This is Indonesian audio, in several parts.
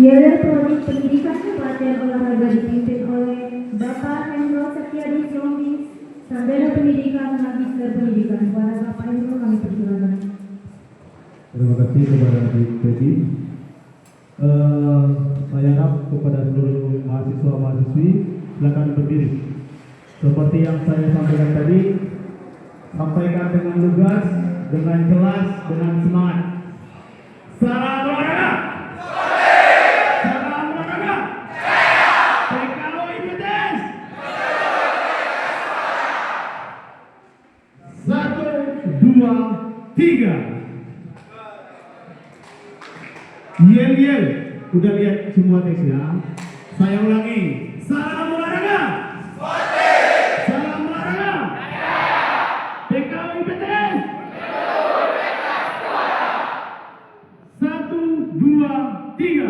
Biara Prodi Pendidikan Pelatihan Olahraga dipimpin oleh Bapak Hendro Setiadi Sihombing, Sarjana Pendidikan, Magister Pendidikan. Kepada Bapak Hendro kami persilakan. Terima kasih kepada Adik Teddy. Saya harap kepada seluruh mahasiswa-mahasiswi silakan berdiri. Seperti yang saya sampaikan tadi, sampaikan dengan lugas, dengan jelas, dengan semangat. Salam olahraga. Salam olahraga. PKO IPTS. 1, 2, 3. Yel. Udah lihat semua teksnya. Saya ulangi. Salam olahraga. Salam olahraga. PKO IPTS. 1, 2, 3.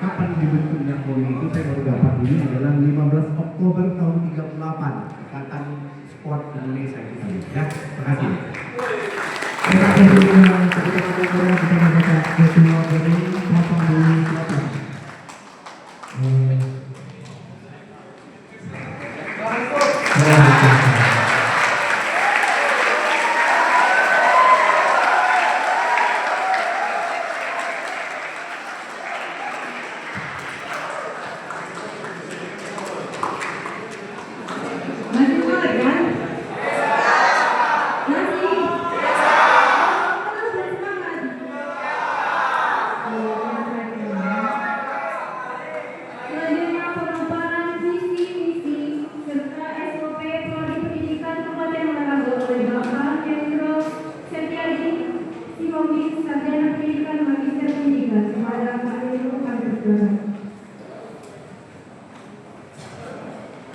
Kapan dibentuknya KOI itu saya baru dapat ini adalah 15 Oktober tahun 38 Ikatan Sport Indonesia itu. Ya, terima kasih. Terima kasih.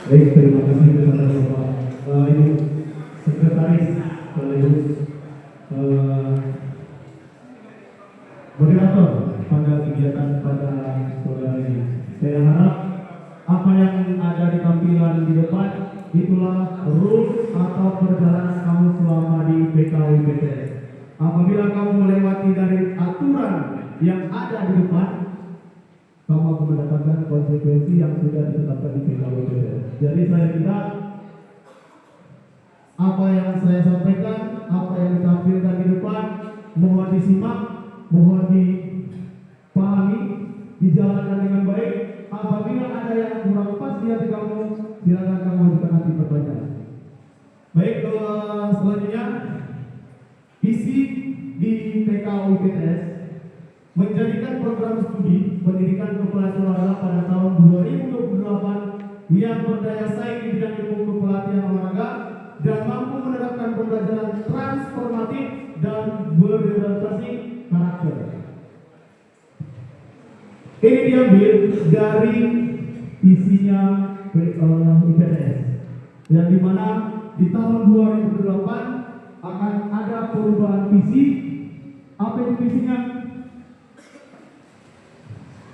Baik, terima kasih kepada Bapak Ibu Sekretaris sekaligus moderator pada kegiatan pada sore ini. Saya harap apa yang ada di tampilan di depan itulah rules atau perjalanan kamu selama di PKO IPTS. Apabila kamu melewati dari aturan yang ada di depan, kamu akan mendapatkan konsekuensi yang sudah ditetapkan di PKO IPTS. Jadi saya minta apa yang saya sampaikan, apa yang ditampilkan di depan, mohon disimak, mohon dipahami, dijalankan dengan baik. Apabila ada yang kurang pas di hati kamu, silakan kamu ajukan nanti pertanyaan. Baik, selanjutnya visi di PKO IPTS menjadikan program studi pendidikan kepelatihan olahraga pada tahun 2028 yang berdaya saing di bidang ilmu kepelatihan olahraga dan mampu menerapkan pembelajaran transformatif dan berorientasi karakter. Ini diambil dari visinya IPTS, yang dimana di tahun 2008 akan ada perubahan visi. Apa itu visinya?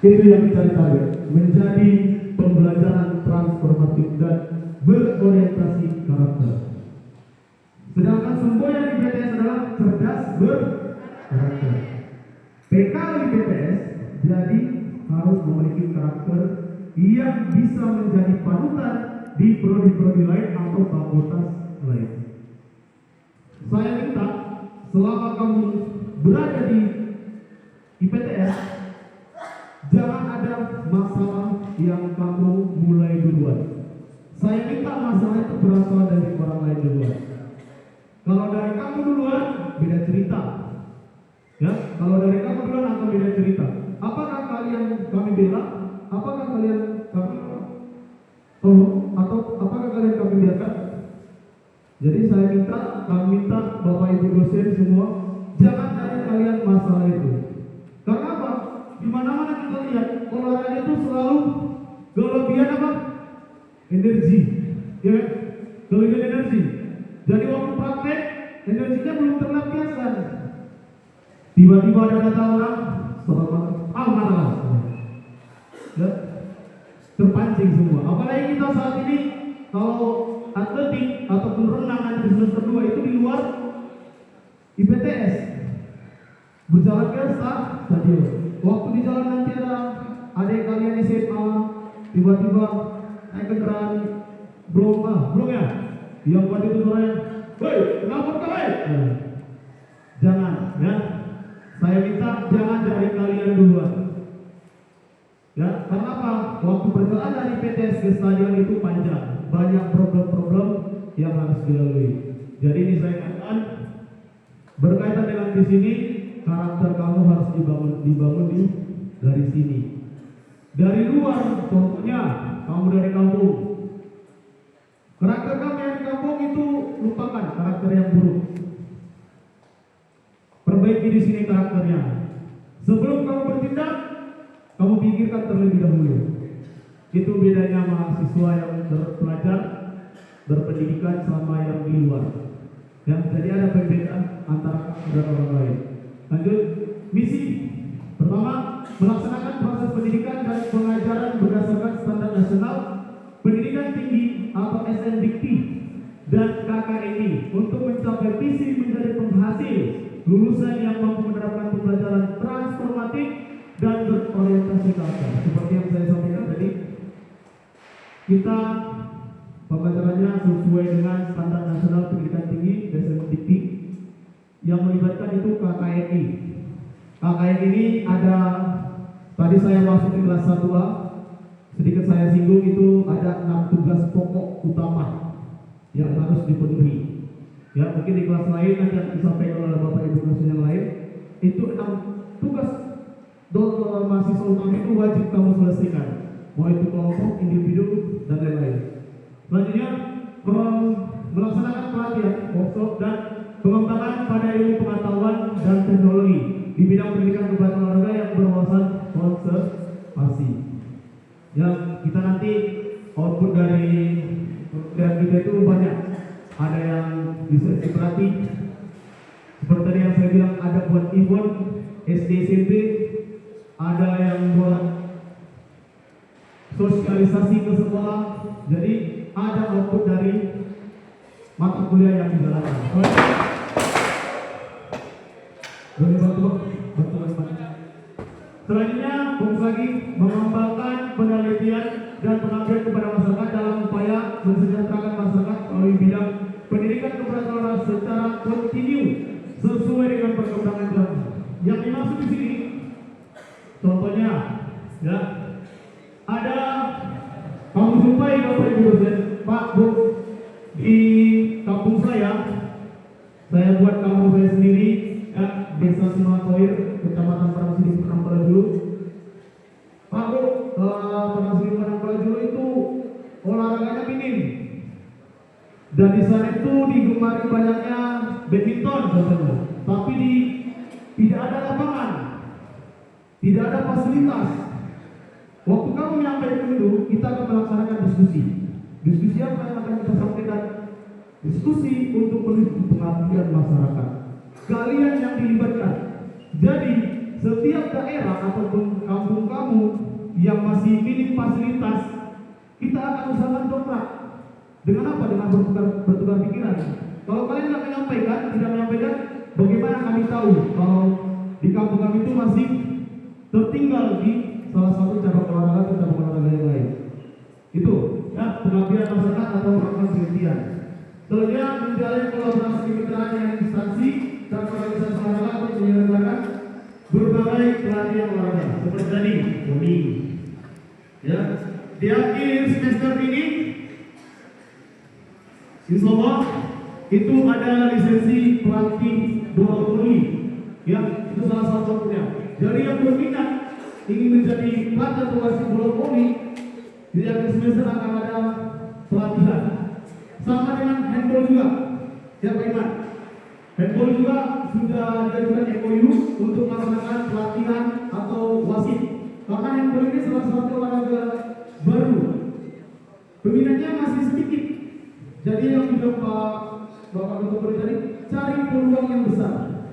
Itu yang dicari-cari, menjadi pembelajaran transformatif dan berorientasi karakter. semboyan di PTS adalah cerdas berkarakter. PKL di PTS jadi harus memiliki karakter yang bisa menjadi panutan di prodi-prodi lain atau fakultas lain. Saya minta selama kamu berada di IPTS, jangan ada masalah yang kamu mulai duluan. Saya minta masalah itu berasal dari orang lain duluan. Kalau dari kamu duluan, beda cerita. Ya, kalau dari kamu duluan akan beda cerita. Apakah kalian kami bela? Apakah kalian kami tolong? Atau apakah kalian kami biarkan? Jadi saya kami minta Bapak Ibu dosen semua, jangan ada kalian masalah itu. Karena apa? Di mana-mana kita lihat olahraga itu selalu kelebihan apa? Energi, ya, kelebihan energi. Jadi waktu praktek energinya belum terlampiaskan. Tiba-tiba ada kata orang, selamat, ya, terpancing semua. Apalagi kita saat ini kalau atletik ataupun renang ada di semester 2 itu di luar IPTS, berjalan ke stadion. Waktu di jalan nanti ada adik kalian SMA tiba-tiba naik kendaraan belum ya, yang buat itu suaranya, woi kenapa kau? Jangan, ya. Saya minta jangan dari kalian duluan. Ya, karena apa? Waktu perjalanan dari PTS ke stadion itu panjang, banyak problem-problem yang harus dilalui. Jadi ini saya katakan berkaitan dengan di sini, karakter kamu harus dibangun dari sini. Dari luar, contohnya kamu dari kampung, karakter kamu yang di kampung itu lupakan karakter yang buruk. Perbaiki di sini karakternya. Sebelum kamu bertindak, kamu pikirkan terlebih dahulu. Itu bedanya mahasiswa yang belajar berpendidikan sama yang di luar. Ya, jadi ada perbedaan antara dan orang lain. Lanjut, misi pertama, melaksanakan proses pendidikan dan pengajaran berdasarkan standar nasional pendidikan tinggi atau SNDIKT dan KKNI untuk mencapai visi menjadi penghasil lulusan yang mampu menerapkan pembelajaran transformatif dan berorientasi ke akar. Seperti yang saya sampaikan tadi, kita pembelajarannya sesuai dengan standar nasional pendidikan tinggi SNDIKT yang melibatkan itu KKNI. KKNI ini ada, tadi saya masuk di kelas 1A, sedikit saya singgung, itu ada 6 tugas pokok utama yang harus dipenuhi. Ya, mungkin di kelas lain nanti akan disampaikan oleh Bapak Ibu dosen yang lain. Itu 6 tugas mahasiswa utama itu wajib kamu selesaikan, mau itu kelompok, individu, dan lain-lain. Selanjutnya, melaksanakan pelatihan, workshop, dan pengembangan pada ilmu pengetahuan dan teknologi di bidang pendidikan kebudayaan olahraga yang berwawasan konservasi. Ya, kita nanti output dari kita itu banyak. Ada yang bisa pelatih, seperti tadi yang saya bilang, ada buat event SD SMP, ada yang buat sosialisasi ke sekolah. Jadi ada output dari mata kuliah yang dijalankan. Boleh bantu. Selanjutnya, fokus lagi mengembangkan penelitian dan pengabdian kepada masyarakat dalam upaya mensejahterakan masyarakat melalui bidang pendidikan keberagaman secara kontinu sesuai dengan perkembangan zaman. Yang dimaksud di sini, contohnya, ya, ada kamu jumpai Bapak Ibu dosen, Pak Bu, di kampung saya buat kampung saya sendiri, ya, Desa Simatoir, Kecamatan Parangsiling, Panampalajulu. Pak Bu, Parangsiling, Panampalajulu itu olahraganya minim. Dan di sana itu digemari banyaknya badminton contohnya, tapi tidak ada lapangan, tidak ada fasilitas. Waktu kamu menyampaikan itu, kita akan melaksanakan diskusi. Diskusi apa yang akan kita sampaikan? Diskusi untuk pengabdian masyarakat. Kalian yang dilibatkan. Jadi setiap daerah ataupun kampung kamu yang masih minim fasilitas, kita akan usahakan dongkrak. Dengan apa? Dengan bertukar pikiran. Kalau kalian tidak menyampaikan, bagaimana kami tahu kalau di kampung kami itu masih tertinggal di salah satu cabang olahraga atau cabang olahraga yang lain? Itu ya, pengabdian masyarakat atau melakukan penelitian. Selanjutnya menjalin kolaborasi kemitraan dengan instansi dan organisasi olahraga untuk menyelenggarakan berbagai pelatihan olahraga seperti tadi Boni. Ya, di akhir semester ini, insya Allah itu ada lisensi pelatih bola voli. Ya, itu salah satunya. Jadi yang berminat ingin menjadi pelatih atau wasit bola voli, di akhir semester akan ada pelatihan. Sama dengan handball juga, ya Pak Iman. Handball juga sudah diajukan MOU untuk melaksanakan pelatihan atau wasit. Karena handball ini salah satu olahraga baru, peminatnya masih sedikit. Jadi yang sudah Bapak Ketua tadi, cari peluang yang besar.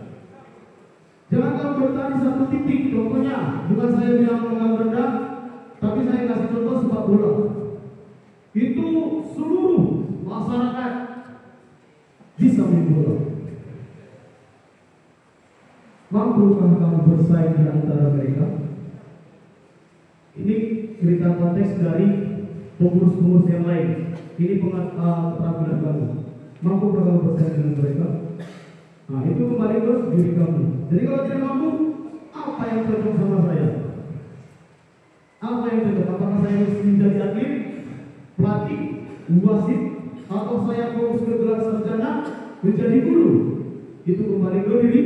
Jangan kalau bertahan di satu titik. Contohnya, bukan saya bilang peluang rendah, tapi saya kasih contoh sepak bola. Itu seluruh masyarakat bisa main bola. Mampukah kamu bersaing di antara mereka? Ini cerita konteks dari pengurus-pengurus yang lain. Ini keterampilan kamu. Mampukah kamu bersaing dengan mereka? Nah, itu kembali ke diri kamu. Jadi kalau tidak mampu, apa yang cocok sama saya? Apa yang cocok? Apakah saya mesti menjadi atlet, pelatih, wasit, atau saya fokus ke gelar sarjana menjadi guru? Itu kembali ke diri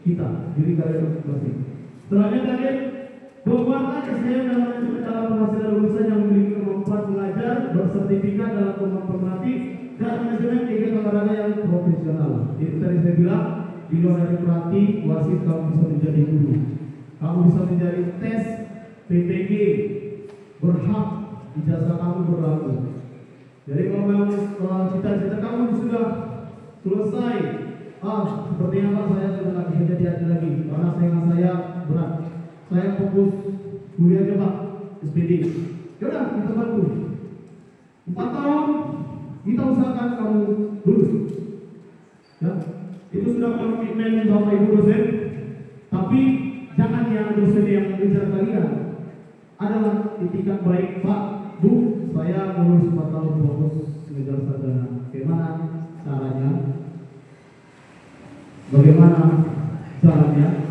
kita, diri kalian masing-masing. Setelahnya tadi, penguatan SDM dalam manajemen dalam penghasilan lulusan yang memiliki kemampuan mengajar, bersertifikat dalam kemampuan pelatih, dan manajemen kegiatan olahraga yang profesional. Itu tadi saya bilang, di luar dari pelatih, wasit kamu bisa menjadi guru. Kamu bisa menjadi tes PPG, berhak ijazah kamu berlaku. Jadi kalau memang cita-cita kamu sudah selesai, sepertinya Pak saya sudah tidak bisa jadi atlet lagi karena saingan saya berat. Saya fokus kuliah aja Pak, SPD. Yaudah kita bantu. 4 tahun kita usahakan kamu lulus. Ya, itu sudah komitmen Bapak Ibu dosen. Tapi jangan yang dosen yang mengejar kalian adalah itikat baik Pak, Bu, saya lulus 4 tahun fokus mengejar sarjana. Bagaimana caranya?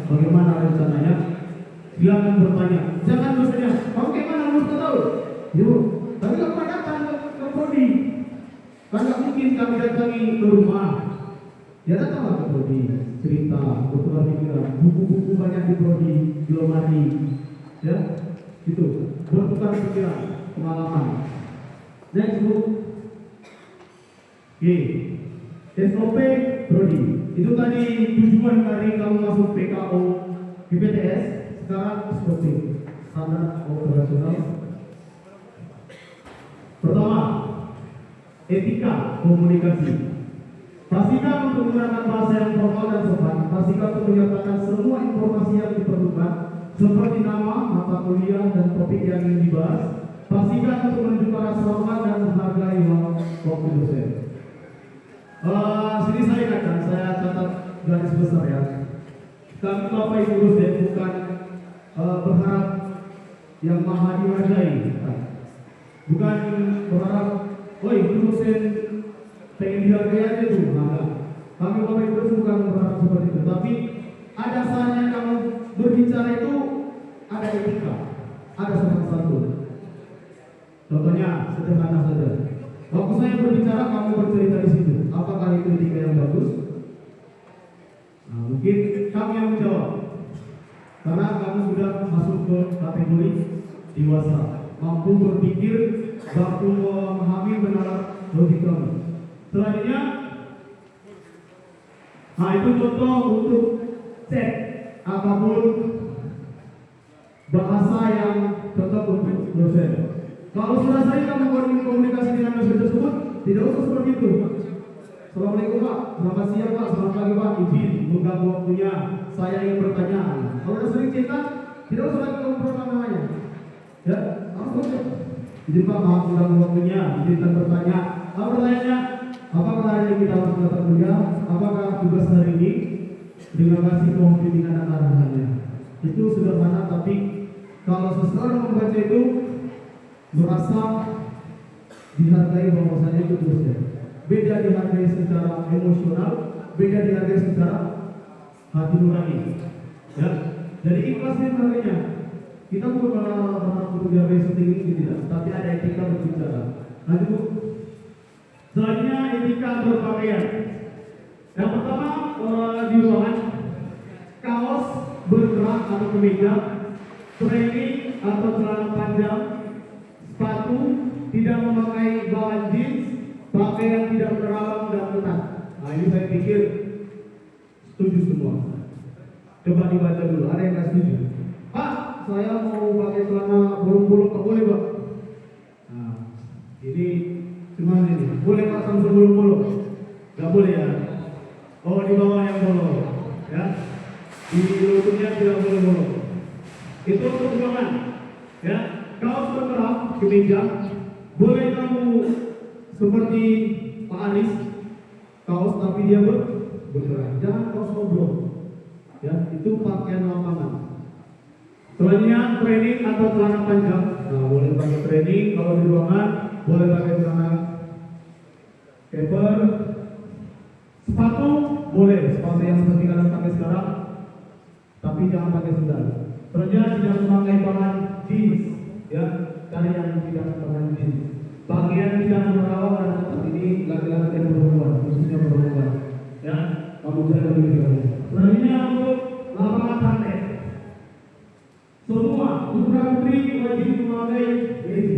Bagaimana rencananya? Silakan bertanya. Jangan dosennya, kamu bagaimana lulus 4 tahun? Yuk, tapi kamu datang ke prodi. Kan nggak mungkin kami datangi ke rumah. Ya datanglah ke prodi, cerita, bertukar pikiran, buku-buku banyak di prodi, di lemari, ya, itu bertukar pikiran, pengalaman. Next Bu. Oke, SOP prodi. Itu tadi tujuan dari kamu masuk PKO PPTS. Sekarang seperti standar operasional. Pertama, etika komunikasi. Pastikan untuk menggunakan bahasa yang formal dan sopan. Pastikan untuk menyertakan semua informasi yang diperlukan, seperti nama, mata kuliah, dan topik yang ingin dibahas. Pastikan untuk menunjukkan rasa hormat dan menghargai waktu dosen. Sini saya ingatkan, saya catat garis besar ya. Kami Bapak Ibu dosen bukan berharap yang maha dihargai, bukan berharap, woi itu dosen pengen dihargai aja tuh, enggak. Kami Bapak Ibu dosen bukan berharap seperti itu, tapi ada saatnya kamu berbicara itu ada etika, ada sopan santun. Contohnya sederhana saja. Waktu saya berbicara, kamu bercerita di situ. Apakah itu etika yang bagus? Nah, mungkin kamu yang menjawab. Karena kamu sudah masuk ke kategori dewasa, mampu berpikir, mampu memahami benar logika. Selanjutnya, nah itu contoh untuk cek apapun bahasa yang cocok untuk dosen. Kalau sudah saya kamu komunikasi dengan dosen tersebut, tidak usah seperti itu. Assalamualaikum Pak, selamat siang Pak, selamat pagi Pak, izin mengganggu waktunya, saya ingin bertanya. Kalau sudah sering cerita, tidak usah lagi ngobrol namanya. Ya, langsung izin Pak, maaf mengganggu waktunya, izinkan bertanya. Kalau pertanyaannya, Apakah hari ini kita langsung datang kuliah? Apakah tugas hari ini? Terima kasih mohon bimbingan dan arahannya. Itu sederhana, tapi kalau seseorang membaca itu merasa dihargai bahwasanya itu dosen. Beda dihargai secara emosional, beda dihargai secara hati nurani. Ya, jadi ikhlas itu harganya. Kita bukan orang untuk dihargai setinggi ini tidak, tapi ada etika berbicara. Nanti bu, selanjutnya etika berpakaian. Yang pertama di ruangan, kaos bergerak atau kemeja, training atau celana panjang, sepatu, tidak memakai bahan jeans, pakaian tidak berlambang dan ketat. Nah ini saya pikir setuju semua. Coba dibaca dulu, ada yang nggak setuju? Pak, saya mau pakai celana bolong-bolong, tak boleh pak? Nah, ini cuma ini, boleh pak sampai bolong-bolong? Nggak boleh ya? Oh di bawah yang bolong, ya? Di lututnya tidak boleh bolong. Itu untuk ruangan, ya? Kaos bergerak, kemeja, boleh kamu seperti Pak Aris, kaos tapi dia bergerak, jangan kaos obrol, ya? Itu pakaian lapangan. Selanjutnya training atau celana panjang. Nah, boleh pakai training kalau di ruangan, boleh pakai celana keper. Sepatu boleh, sepatu yang seperti kalian pakai sekarang, tapi jangan pakai sandal. Selanjutnya tidak memakai bahan jeans, ya, cari yang tidak bahan jeans. Bagian tidak merawat dan seperti ini laki-laki dan perempuan, khususnya perempuan, ya, kamu jangan begitu. Selanjutnya untuk lapangan praktek. Semua putra putri wajib memakai ini,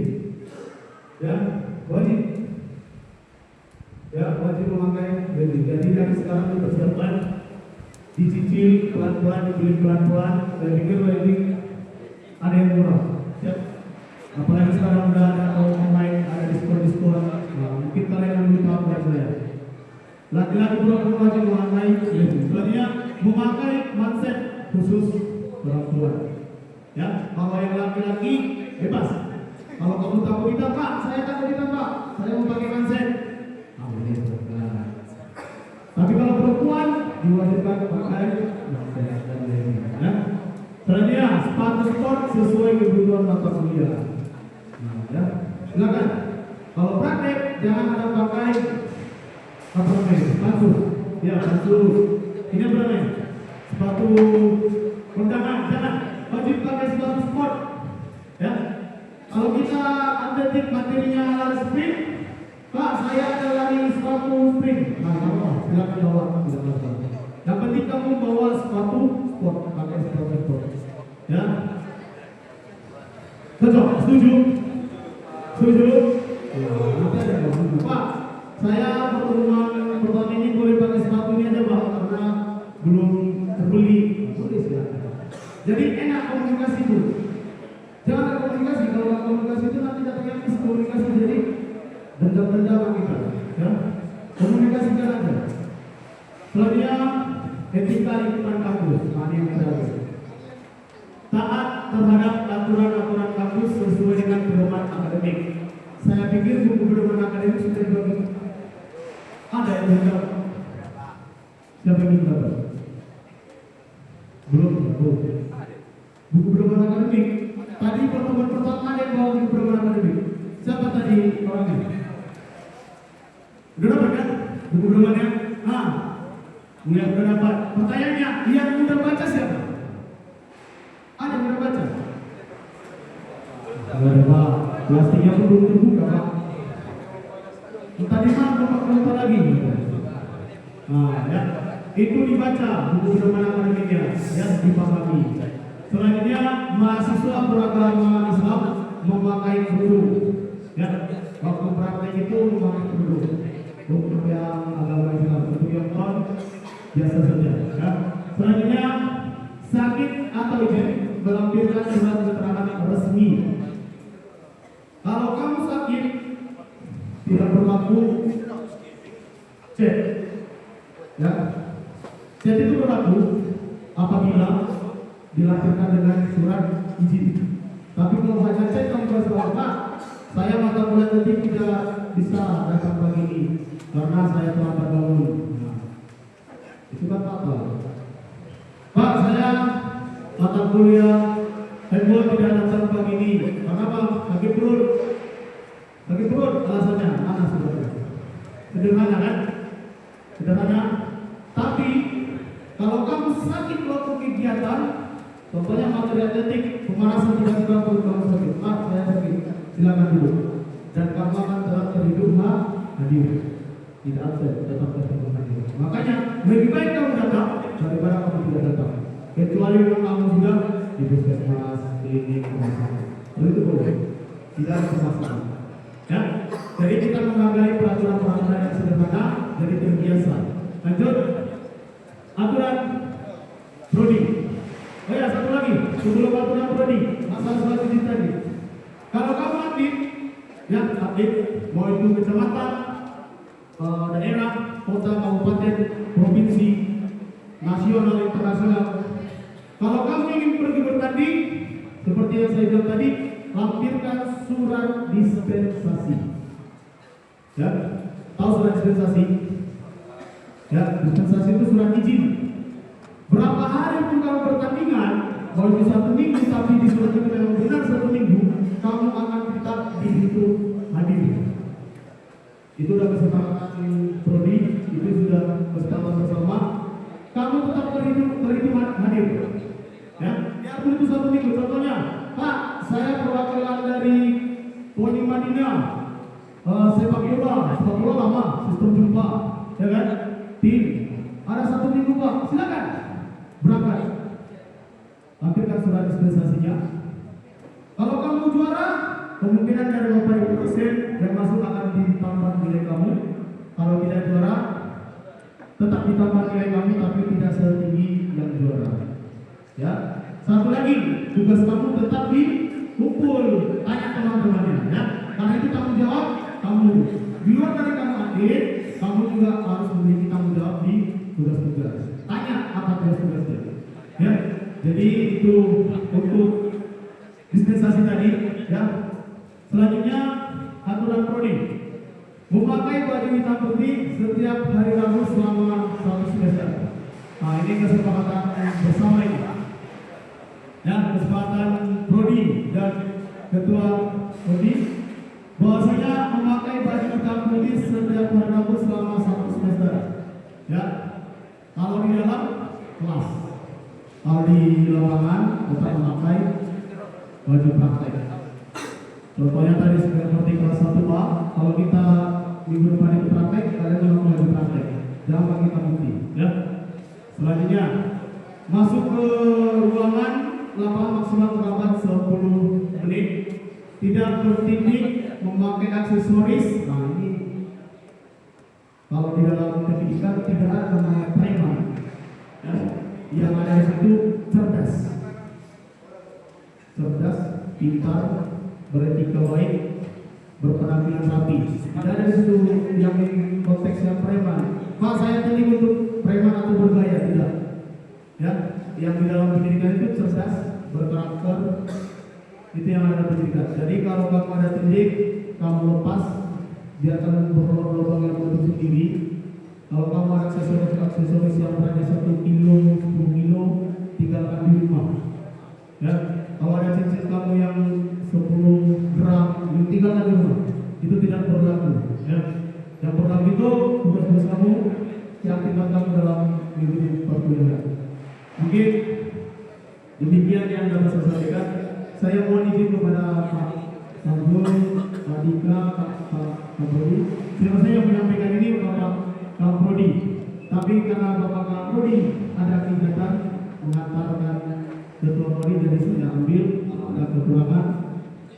ya, wajib. Ya, wajib memakai ini. Jadi dari sekarang dipersiapkan, dicicil pelan-pelan, dibeli pelan-pelan. Saya pikir ini ada yang murah. Ya. Apalagi sekarang udah ada online, ada diskon-diskon. Nah, mungkin kalian lebih tahu dari saya. Laki-laki perempuan wajib memakai ini. Selanjutnya memakai manset khusus perempuan. Ya, kalau yang laki-laki bebas. Kalau kamu takut kita pak, saya takut kita pak, saya mau pakai manset. Tapi kalau perempuan diwajibkan pakai manset. Ya. Selanjutnya sepatu sport sesuai kebutuhan mata kuliah. Nah, ya, silakan. Kalau praktek jangan ada pakai apa namanya, sepatu. Ya, sepatu. Ini apa namanya? Sepatu kondangan, jangan. Wajib pakai sepatu sport. Ya. Kalau kita atletik materinya lari sprint, Pak, saya ada lari sepatu sprint. Nah, apa? Silakan bawa, tidak apa-apa. Yang penting kamu bawa sepatu sport, pakai sepatu sport. Ya. Cocok, setuju? Setuju? Ya, nanti ada yang setuju. Pak, saya pertemuan pertama ini boleh pakai sepatu ini aja Pak, karena belum terbeli. Boleh silakan. Jadi enak komunikasi itu. Jangan ada komunikasi, kalau ada komunikasi itu nanti jatuhnya miskomunikasi, jadi dendam-dendaman kita. Ya, komunikasikan aja. Selanjutnya etika lingkungan kampus, mana yang terakhir. Taat terhadap aturan-aturan kampus sesuai dengan pedoman akademik. Saya pikir buku pedoman akademik sudah dibagi. Ada yang belum? Siapa yang belum? Belum. Buku pedoman akademik. Tadi pertemuan pertama ada yang bawa buku pedoman akademik. Siapa tadi orangnya? Udah dapat kan? Buku pedomannya? Udah dapat. Pertanyaannya, yang udah baca siapa? Ada yang udah baca? Enggak ada Pak. Plastiknya pun belum terbuka Pak. Tadi mah Bapak lagi. Nah, ya. Itu dibaca buku pedoman akademiknya, ya, dipahami. Selanjutnya mahasiswa beragama Islam memakai kerudung. Ya, waktu praktek itu memakai kerudung. Untuk yang agama Islam, untuk yang non biasa saja. Ya. Selanjutnya sakit atau izin melampirkan surat keterangan resmi. Kalau kamu sakit tidak berlaku cek. Ya. Cek itu berlaku apabila dilakukan dengan surat izin. Tapi kalau hanya cek kamu bersurat, Pak, saya mata kuliah tadi tidak bisa datang pagi ini karena saya terlambat bangun. Nah, itu kan fatal. Pak, saya mata kuliah handball tidak datang pagi ini. Kenapa? Sakit perut. Sakit perut alasannya. Mana saudara? Sederhana kan? Sederhana. Tapi kalau kamu sakit waktu kegiatan, contohnya materi atletik, pemanasan tiba-tiba perut kamu sakit. Ah, saya sakit. Silakan dulu. Dan kamu akan tetap terhidup hadir. Tidak absen, tetap terhidup hadir. Makanya lebih baik kamu datang daripada kamu tidak datang. Kecuali memang kamu sudah di puskesmas, klinik, rumah sakit. Itu boleh. Tidak ada masalah. Ya, jadi kita menghargai peraturan-peraturan yang sederhana, jadi terbiasa. Lanjut, aturan prodi. Oh ya, satu lagi, sebelum aturan prodi, masalah selanjutnya tadi. Kalau kamu aktif, ya aktif, mau itu kecamatan, daerah, kota, kabupaten, provinsi, nasional, internasional. Kalau kamu ingin pergi bertanding, seperti yang saya bilang tadi, lampirkan surat dispensasi. Ya, tahu surat dispensasi? Ya, dispensasi itu surat izin. Berapa hari pun kamu pertandingan, kalau di 1 minggu tapi di surat itu memang benar 1 minggu, kamu akan tetap dihitung hadir. Itu sudah kesepakatan prodi, itu sudah kesepakatan bersama. Kamu tetap terhitung hadir. Ya, biarpun itu 1 minggu. Contohnya, Pak, saya perwakilan dari Poni Madinah, sepak bola lama, sistem jumpa, ya kan? Tim, ada 1 minggu Pak, silakan berangkat. Lampirkan surat dispensasinya. Kalau kamu juara, kemungkinan dari 80% yang masuk akan ditambah nilai kamu. Kalau tidak juara, tetap ditambah nilai kamu, tapi tidak setinggi yang juara. Ya, satu lagi, tugas kamu tetap dikumpul, tanya teman-temannya, ya. Karena itu tanggung jawab kamu. Di luar dari kamu aktif, kamu juga harus memiliki tanggung jawab di tugas-tugas. Tanya apa tugas-tugasnya, ya. Jadi itu untuk dispensasi tadi, ya. Selanjutnya aturan prodi, memakai baju hitam putih setiap hari Rabu selama 1 semester. Nah, ini kesepakatan bersama ini. Ya, kesepakatan prodi dan ketua prodi bahwasanya memakai baju hitam putih setiap hari Rabu selama 1 semester. Ya, kalau di dalam kelas, kalau di lapangan tetap memakai baju praktek. Contohnya tadi seperti kelas 1A, kalau kita minggu depan itu praktek, kalian memakai baju praktek. Jangan pakai hitam putih. Ya. Selanjutnya masuk ke ruangan lapangan maksimal terlambat 10 menit. Tidak bertindik memakai aksesoris. Nah, ini kalau di dalam pendidikan tidak ada namanya preman. Ya. Yang ada di situ cerdas, pintar, beretika baik, berpenampilan rapi. Tidak ada di situ yang konteksnya preman. Pak, saya tadi untuk preman atau bergaya, tidak. Ya, yang di dalam pendidikan itu cerdas, berkarakter, itu yang ada dalam pendidikan. Jadi kalau kamu ada tindik, kamu lepas, dia akan berlubang yang bentuk sendiri. Kalau kamu ada aksesoris yang beratnya 1 kilo, 10 kilo, tinggalkan di rumah. Ya, kalau ada cincin kamu yang 10 gram, tinggalkan di rumah. Itu tidak berlaku. Ya, yang berlaku itu tugas-tugas kamu yang tinggalkan dalam minggu perkuliahan. Mungkin demikian yang dapat saya sampaikan. Saya mohon izin kepada Pak Sambul, Pak Dika, Pak Prodi. Siapa saya yang menyampaikan ini Bapak Prodi. Tapi karena Bapak Prodi ada kegiatan mengantarkan ketua Prodi, jadi saya ambil ada kekurangan.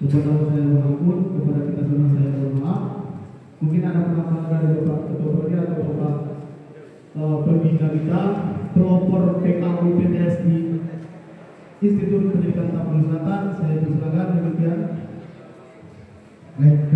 Kepada saya mohon ampun, kepada kita semua saya mohon maaf. Mungkin ada penambahan dari Bapak Ketua Prodi atau Bapak pembina kita, pelopor PKU PTS di Institut Pendidikan Tapanuli Selatan. Saya persilakan demikian. Baik.